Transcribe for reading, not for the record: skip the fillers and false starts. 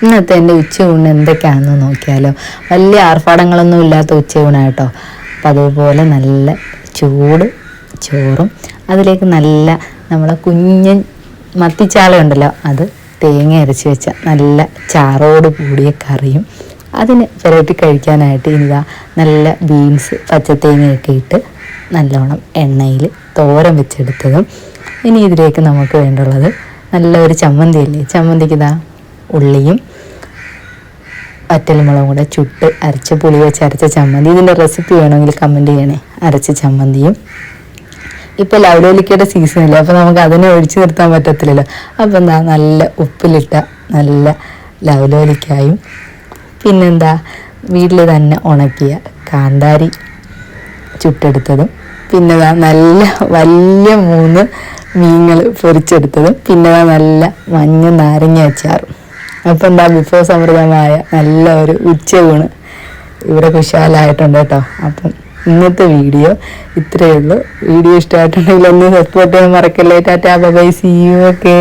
ഇന്നത്തെ എൻ്റെ ഉച്ചയൂണ് എന്തൊക്കെയാണെന്ന് നോക്കിയാലോ. വലിയ ആർഭാടങ്ങളൊന്നും ഇല്ലാത്ത ഉച്ചയൂണാട്ടോ. അപ്പം അതുപോലെ നല്ല ചൂട് ചോറും അതിലേക്ക് നല്ല നമ്മളെ കുഞ്ഞൻ മത്തിച്ചാള ഉണ്ടല്ലോ, അത് തേങ്ങ അരച്ച് വെച്ച നല്ല ചാറോട് കൂടിയ കറിയും, അതിന് പുരട്ടി കഴിക്കാനായിട്ട് ഇതാ നല്ല ബീൻസ് പച്ചത്തേങ്ങയൊക്കെ ഇട്ട് നല്ലോണം എണ്ണയിൽ തോരൻ വെച്ചെടുത്തതും. ഇനി ഇതിലേക്ക് നമുക്ക് വേണ്ടുള്ളത് നല്ല ഒരു ചമ്മന്തി അല്ലേ. ചമ്മന്തിക്ക് ഇതാ ഉള്ളിയും വറ്റൽമുളകും കൂടെ ചുട്ട് അരച്ച് പുളി വെച്ച് അരച്ച ചമ്മന്തി. ഇതിൻ്റെ റെസിപ്പി വേണമെങ്കിൽ കമൻറ്റ് ചെയ്യണേ. അരച്ച ചമ്മന്തിയും. ഇപ്പോൾ ലവലോലിക്കയുടെ സീസണില്ല, അപ്പോൾ നമുക്ക് അതിനെ ഒഴിച്ചു നിർത്താൻ പറ്റത്തില്ലല്ലോ. അപ്പോൾ എന്താ നല്ല ഉപ്പിലിട്ട നല്ല ലവലോലിക്കായും, പിന്നെന്താ വീട്ടിൽ തന്നെ ഉണക്കിയ കാന്താരി ചുട്ടെടുത്തതും, പിന്നെ നല്ല വലിയ 3 മീനുകൾ പൊരിച്ചെടുത്തതും, പിന്നെ നല്ല മഞ്ഞ നാരങ്ങ അച്ചാറും. അപ്പം എന്താ വിഭവസമൃദ്ധമായ നല്ല ഒരു ഉച്ചയൂണ് ഇവിടെ കുശാലായിട്ടുണ്ട് കേട്ടോ. അപ്പം ഇന്നത്തെ വീഡിയോ ഇത്രയേ ഉള്ളൂ. വീഡിയോ ഇഷ്ടമായിട്ടുണ്ടെങ്കിൽ ഒന്ന് സപ്പോർട്ട് ചെയ്യാൻ മറക്കല്ലേ. Tata bye bye, see you. Okay.